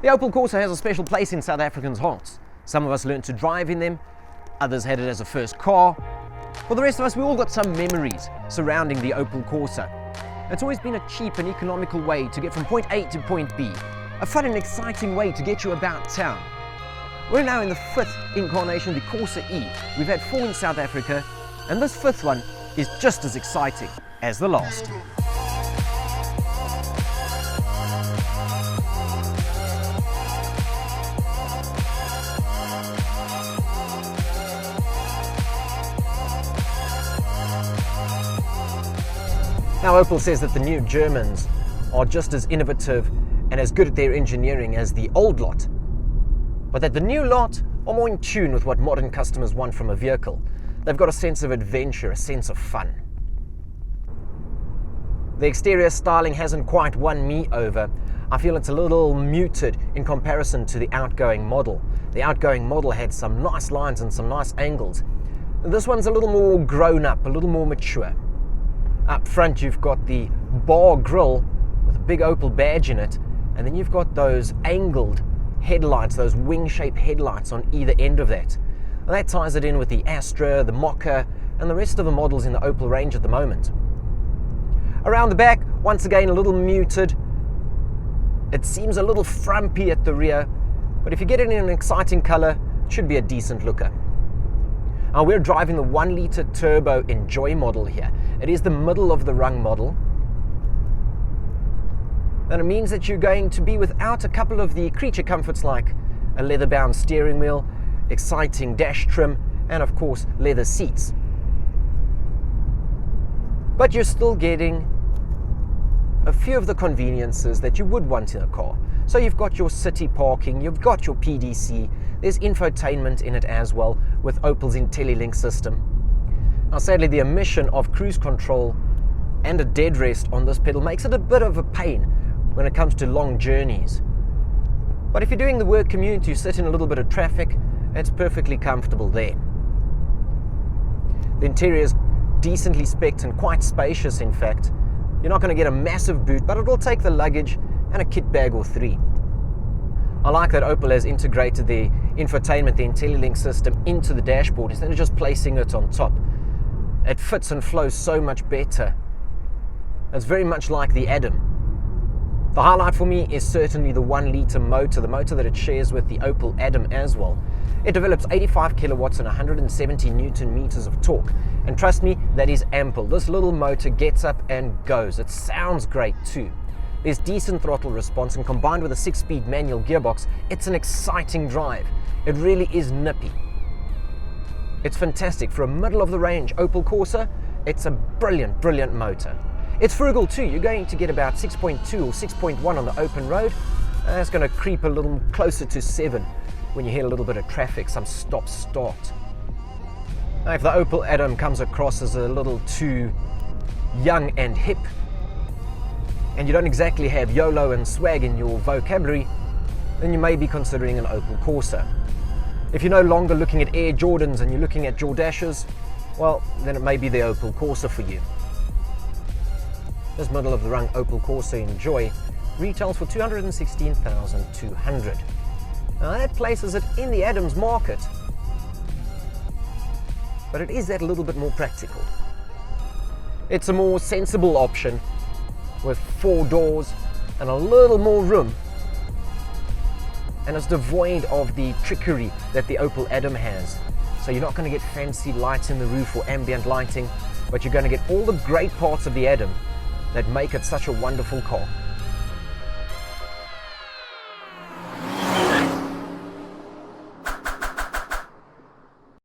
The Opel Corsa has a special place in South Africans' hearts. Some of us learned to drive in them, others had it as a first car. For the rest of us, we all got some memories surrounding the Opel Corsa. It's always been a cheap and economical way to get from point A to point B, a fun and exciting way to get you about town. We're now in the 5th incarnation of the Corsa E. We've had 4 in South Africa, and this 5th one is just as exciting as the last. Now, Opel says that the new Germans are just as innovative and as good at their engineering as the old lot, but that the new lot are more in tune with what modern customers want from a vehicle. They've got a sense of adventure, a sense of fun. The exterior styling hasn't quite won me over. I feel it's a little muted in comparison to the outgoing model. The outgoing model had some nice lines and some nice angles. This one's a little more grown up, a little more mature. Up front you've got the bar grille with a big Opel badge in it, and then you've got those angled headlights, those wing-shaped headlights on either end of that. And that ties it in with the Astra, the Mokka, and the rest of the models in the Opel range at the moment. Around the back, once again a little muted. It seems a little frumpy at the rear, but if you get it in an exciting colour, it should be a decent looker. Now, we're driving the 1 litre turbo Enjoy model here. It is the middle of the rung model. And it means that you're going to be without a couple of the creature comforts like a leather-bound steering wheel, exciting dash trim, and of course leather seats. But you're still getting a few of the conveniences that you would want in a car. So you've got your city parking, you've got your PDC, there's infotainment in it as well with Opel's Intelli-Link system. Now sadly, the omission of cruise control and a dead rest on this pedal makes it a bit of a pain when it comes to long journeys. But if you're doing the work commute, you sit in a little bit of traffic, it's perfectly comfortable there. The interior is decently spec'd and quite spacious in fact. You're not going to get a massive boot, but it will take the luggage and a kit bag or 3. I like that Opel has integrated the infotainment, the Intelli-Link system into the dashboard instead of just placing it on top. It fits and flows so much better. It's very much like the Adam. The highlight for me is certainly the 1 litre motor, the motor that it shares with the Opel Adam as well. It develops 85 kilowatts and 170 newton meters of torque. And trust me, that is ample. This little motor gets up and goes. It sounds great too. There's decent throttle response, and combined with a 6-speed manual gearbox, it's an exciting drive. It really is nippy. It's fantastic. For a middle-of-the-range Opel Corsa, it's a brilliant, brilliant motor. It's frugal too. You're going to get about 6.2 or 6.1 on the open road. It's going to creep a little closer to 7 when you hit a little bit of traffic, some stop-start. Now, if the Opel Adam comes across as a little too young and hip, and you don't exactly have YOLO and swag in your vocabulary, then you may be considering an Opel Corsa. If you're no longer looking at Air Jordans and you're looking at Jordashes, well, then it may be the Opel Corsa for you. This middle-of-the-rung Opel Corsa Enjoy retails for $216,200. Now that places it in the Adams market, but it is that little bit more practical. It's a more sensible option with 4 doors and a little more room, and it's devoid of the trickery that the Opel Adam has. So you're not going to get fancy lights in the roof or ambient lighting, but you're going to get all the great parts of the Adam that make it such a wonderful car.